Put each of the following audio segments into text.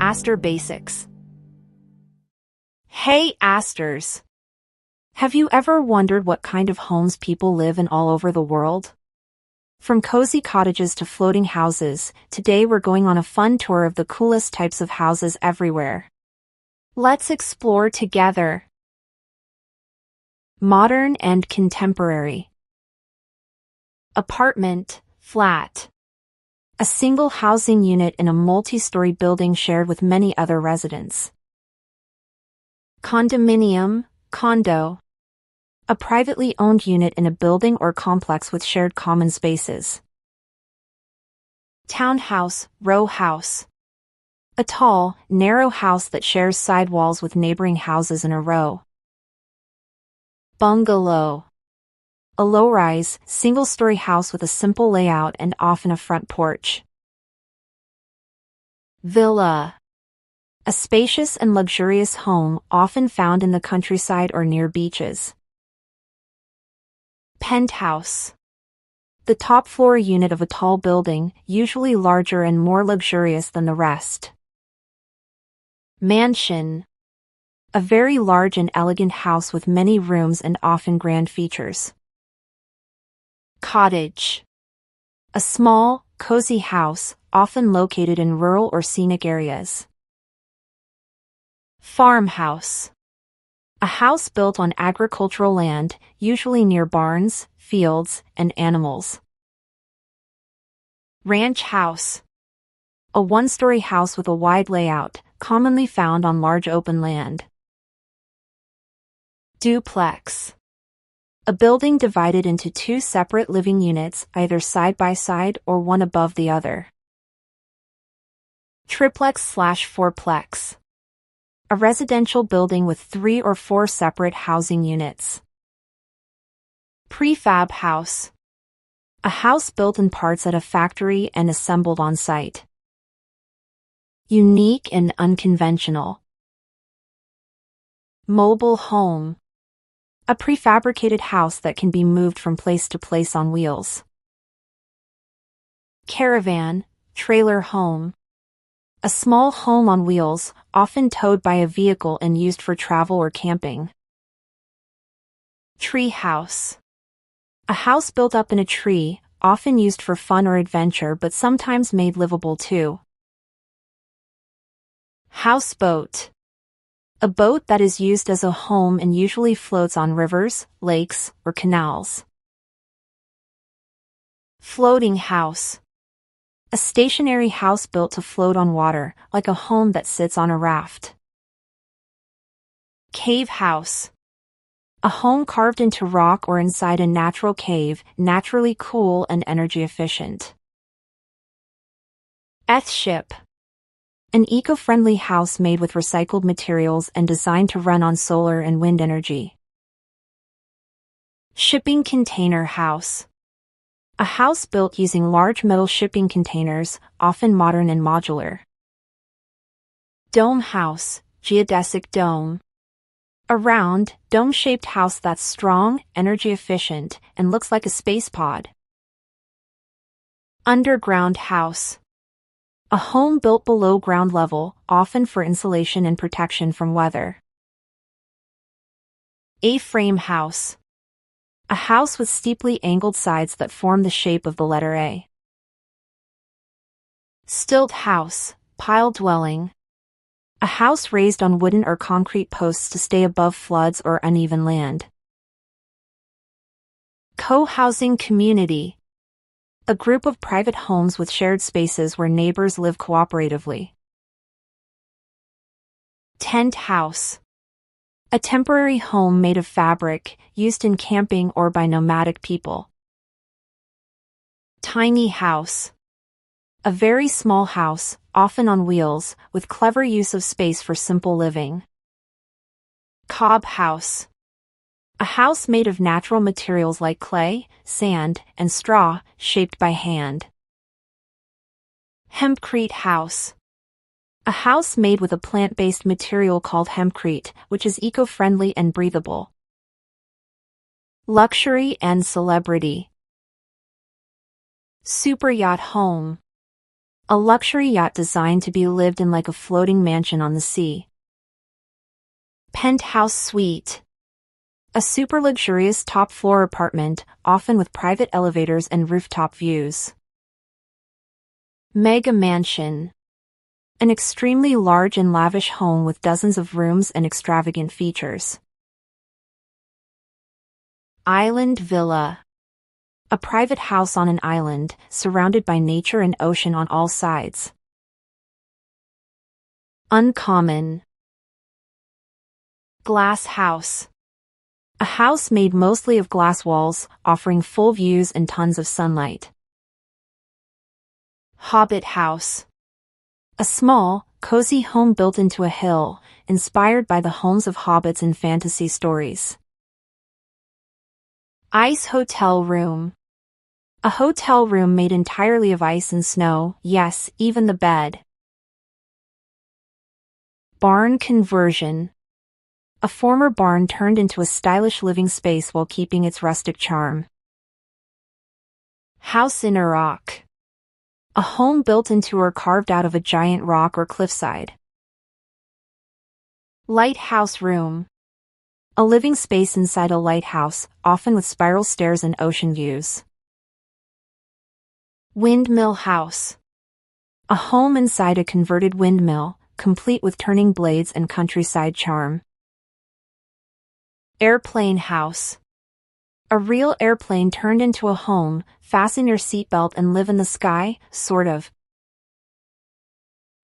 Aster Basics. Hey Asters! Have you ever wondered what kind of homes people live in all over the world? From cozy cottages to floating houses, today we're going on a fun tour of the coolest types of houses everywhere. Let's explore together. Modern and contemporary. Apartment, flat. A single housing unit in a multi-story building shared with many other residents. Condominium, condo. A privately owned unit in a building or complex with shared common spaces. Townhouse, row house. A tall, narrow house that shares side walls with neighboring houses in a row. Bungalow. A low-rise, single-story house with a simple layout and often a front porch. Villa. A spacious and luxurious home often found in the countryside or near beaches. Penthouse. The top floor unit of a tall building, usually larger and more luxurious than the rest. Mansion. A very large and elegant house with many rooms and often grand features. Cottage. A small, cozy house, often located in rural or scenic areas. Farmhouse. A house built on agricultural land, usually near barns, fields, and animals. Ranch house. A one-story house with a wide layout, commonly found on large open land. Duplex. A building divided into two separate living units, either side by side or one above the other. Triplex/Fourplex. A residential building with 3 or 4 separate housing units. Prefab house. A house built in parts at a factory and assembled on site. Unique and unconventional. Mobile home. A prefabricated house that can be moved from place to place on wheels. Caravan, trailer home. A small home on wheels, often towed by a vehicle and used for travel or camping. Treehouse. A house built up in a tree, often used for fun or adventure but sometimes made livable too. Houseboat. A boat that is used as a home and usually floats on rivers, lakes, or canals. Floating house. A stationary house built to float on water, like a home that sits on a raft. Cave house. A home carved into rock or inside a natural cave, naturally cool and energy efficient. Ship. An eco-friendly house made with recycled materials and designed to run on solar and wind energy. Shipping container house. A house built using large metal shipping containers, often modern and modular. Dome house, geodesic dome. A round, dome-shaped house that's strong, energy efficient, and looks like a space pod. Underground house. A home built below ground level, often for insulation and protection from weather. A-frame house. A house with steeply angled sides that form the shape of the letter A. Stilt house, pile dwelling. A house raised on wooden or concrete posts to stay above floods or uneven land. Co-housing community. A group of private homes with shared spaces where neighbors live cooperatively. Tent house. A temporary home made of fabric, used in camping or by nomadic people. Tiny house. A very small house, often on wheels, with clever use of space for simple living. Cob house. A house made of natural materials like clay, sand, and straw, shaped by hand. Hempcrete house. A house made with a plant-based material called hempcrete, which is eco-friendly and breathable. Luxury and celebrity. Superyacht home. A luxury yacht designed to be lived in like a floating mansion on the sea. Penthouse suite. A super luxurious top-floor apartment, often with private elevators and rooftop views. Mega mansion. An extremely large and lavish home with dozens of rooms and extravagant features. Island villa. A private house on an island, surrounded by nature and ocean on all sides. Uncommon. Glass house. A house made mostly of glass walls, offering full views and tons of sunlight. Hobbit house. A small, cozy home built into a hill, inspired by the homes of hobbits in fantasy stories. Ice hotel room. A hotel room made entirely of ice and snow, yes, even the bed. Barn conversion. A former barn turned into a stylish living space while keeping its rustic charm. House in a rock. A home built into or carved out of a giant rock or cliffside. Lighthouse room. A living space inside a lighthouse, often with spiral stairs and ocean views. Windmill house. A home inside a converted windmill, complete with turning blades and countryside charm. Airplane house. A real airplane turned into a home, fasten your seatbelt and live in the sky, sort of.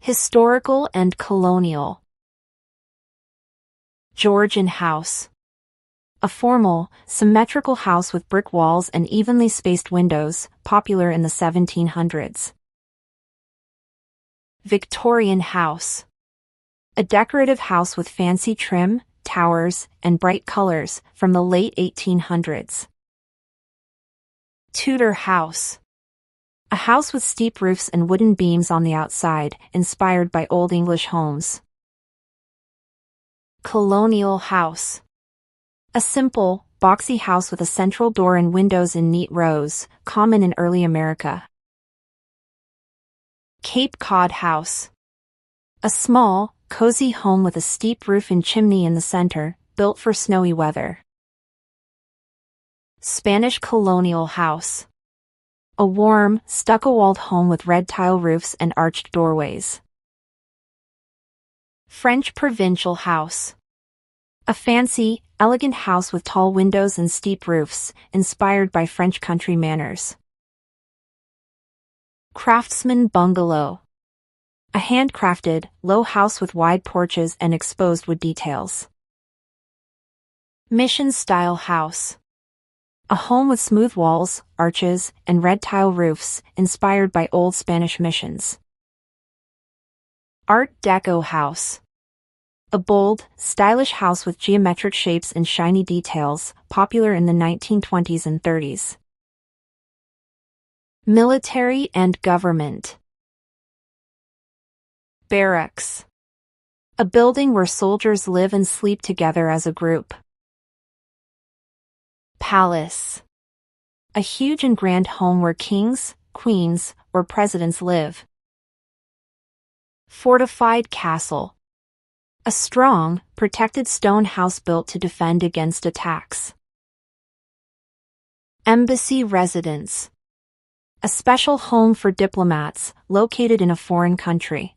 Historical and colonial. Georgian house. A formal, symmetrical house with brick walls and evenly spaced windows, popular in the 1700s. Victorian house. A decorative house with fancy trim, towers, and bright colors, from the late 1800s. Tudor house. A house with steep roofs and wooden beams on the outside, inspired by Old English homes. Colonial house. A simple, boxy house with a central door and windows in neat rows, common in early America. Cape Cod house. A small, cozy home with a steep roof and chimney in the center, built for snowy weather. Spanish colonial house. A warm, stucco-walled home with red tile roofs and arched doorways. French provincial house. A fancy, elegant house with tall windows and steep roofs, inspired by French country manners. Craftsman bungalow. A handcrafted, low house with wide porches and exposed wood details. Mission-style house. A home with smooth walls, arches, and red tile roofs, inspired by old Spanish missions. Art Deco house. A bold, stylish house with geometric shapes and shiny details, popular in the 1920s and 30s. Military and government. Barracks. A building where soldiers live and sleep together as a group. Palace. A huge and grand home where kings, queens, or presidents live. Fortified castle. A strong, protected stone house built to defend against attacks. Embassy residence. A special home for diplomats, located in a foreign country.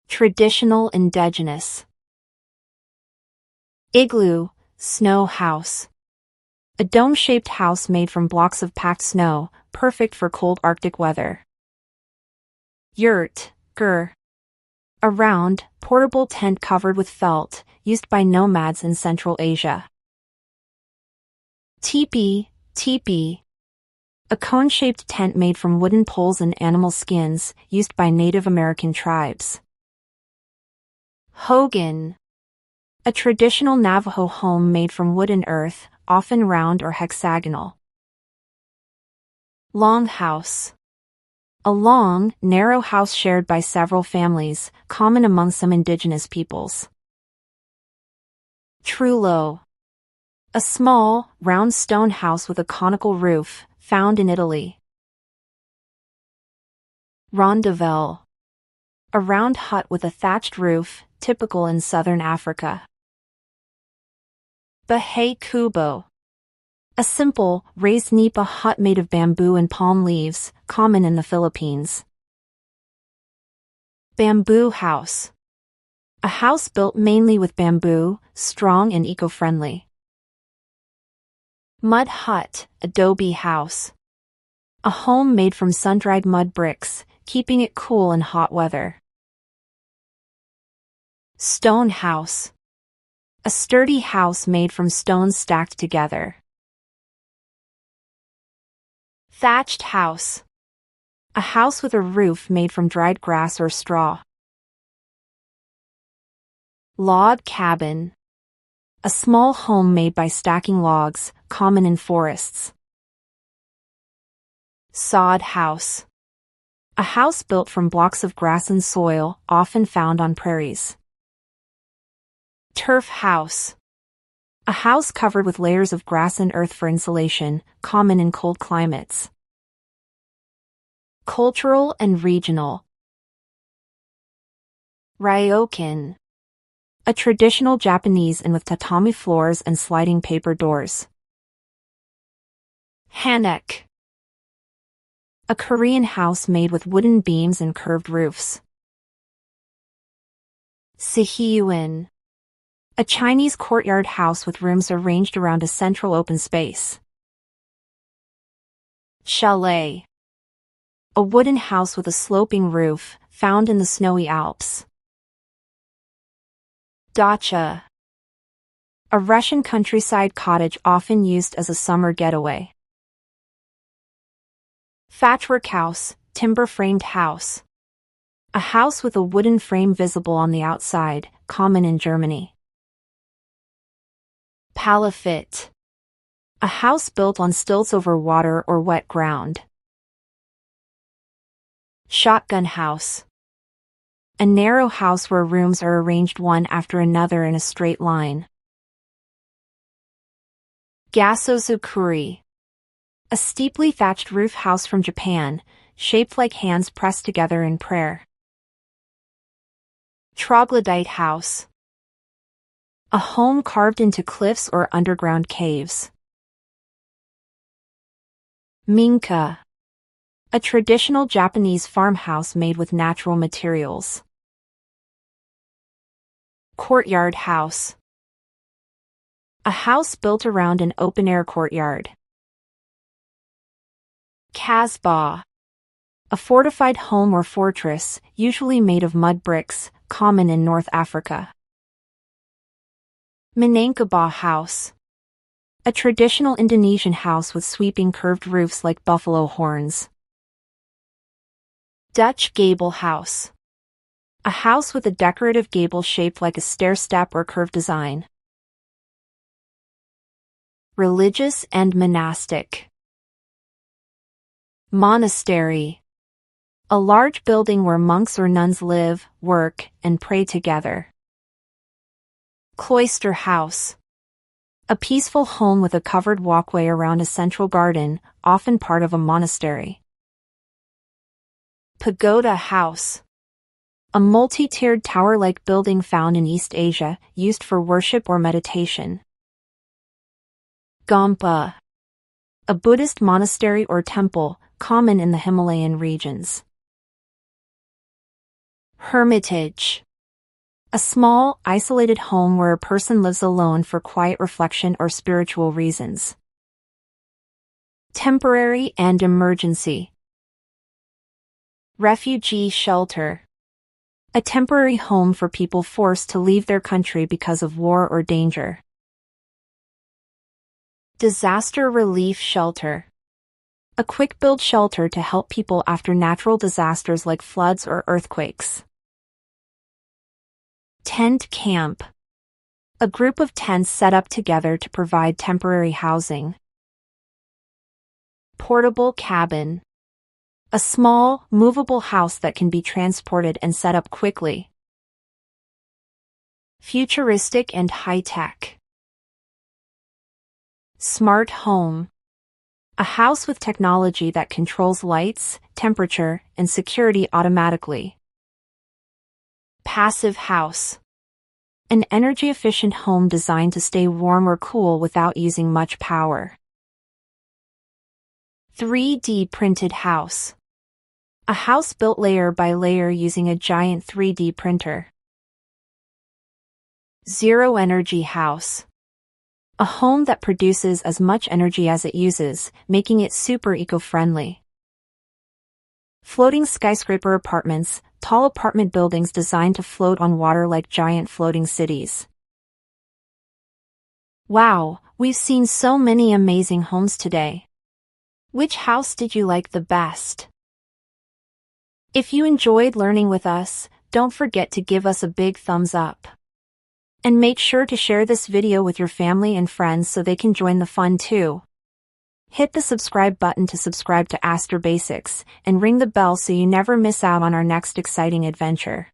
Traditional indigenous. Igloo, snow house. A dome-shaped house made from blocks of packed snow, perfect for cold Arctic weather. Yurt, gur. A round, portable tent covered with felt, used by nomads in Central Asia. Teepee, teepee. A cone-shaped tent made from wooden poles and animal skins, used by Native American tribes. Hogan. A traditional Navajo home made from wood and earth, often round or hexagonal. Longhouse. A long, narrow house shared by several families, common among some indigenous peoples. Trullo. A small, round stone house with a conical roof, found in Italy. Rondavel. A round hut with a thatched roof, typical in southern Africa. Bahay Kubo. A simple, raised nipa hut made of bamboo and palm leaves, common in the Philippines. Bamboo house. A house built mainly with bamboo, strong and eco-friendly. Mud hut, adobe house. A home made from sun-dried mud bricks, keeping it cool in hot weather. Stone house. A sturdy house made from stones stacked together. Thatched house. A house with a roof made from dried grass or straw. Log cabin. A small home made by stacking logs, common in forests. Sod house. A house built from blocks of grass and soil, often found on prairies. Turf house. A house covered with layers of grass and earth for insulation, common in cold climates. Cultural and regional. Ryokan. A traditional Japanese inn with tatami floors and sliding paper doors. Hanek. A Korean house made with wooden beams and curved roofs. Sihiyuin. A Chinese courtyard house with rooms arranged around a central open space. Chalet. A wooden house with a sloping roof, found in the snowy Alps. Dacha. A Russian countryside cottage often used as a summer getaway. Thatchwork house, timber-framed house. A house with a wooden frame visible on the outside, common in Germany. Palafit. A house built on stilts over water or wet ground. Shotgun house. A narrow house where rooms are arranged one after another in a straight line. Gasozukuri. A steeply thatched roof house from Japan, shaped like hands pressed together in prayer. Troglodyte house. A home carved into cliffs or underground caves. Minka. A traditional Japanese farmhouse made with natural materials. Courtyard house. A house built around an open-air courtyard. Kasbah. A fortified home or fortress, usually made of mud bricks, common in North Africa. Minangkabau house. A traditional Indonesian house with sweeping curved roofs like buffalo horns. Dutch gable house. A house with a decorative gable shaped like a stair-step or curved design. Religious and monastic. Monastery. A large building where monks or nuns live, work, and pray together. Cloister house. A peaceful home with a covered walkway around a central garden, often part of a monastery. Pagoda house. A multi-tiered tower-like building found in East Asia, used for worship or meditation. Gompa. A Buddhist monastery or temple, common in the Himalayan regions. Hermitage. A small, isolated home where a person lives alone for quiet reflection or spiritual reasons. Temporary and emergency. Refugee shelter. A temporary home for people forced to leave their country because of war or danger. Disaster relief shelter. A quick-build shelter to help people after natural disasters like floods or earthquakes. Tent camp. A group of tents set up together to provide temporary housing. Portable cabin. A small, movable house that can be transported and set up quickly. Futuristic and high-tech. Smart home. A house with technology that controls lights, temperature, and security automatically. Passive house. An energy-efficient home designed to stay warm or cool without using much power. 3D printed house. A house built layer by layer using a giant 3D printer. Zero energy house. A home that produces as much energy as it uses, making it super eco-friendly. Floating skyscraper apartments, tall apartment buildings designed to float on water like giant floating cities. Wow, we've seen so many amazing homes today. Which house did you like the best? If you enjoyed learning with us, don't forget to give us a big thumbs up. And make sure to share this video with your family and friends so they can join the fun too. Hit the subscribe button to subscribe to Aster Basics, and ring the bell so you never miss out on our next exciting adventure.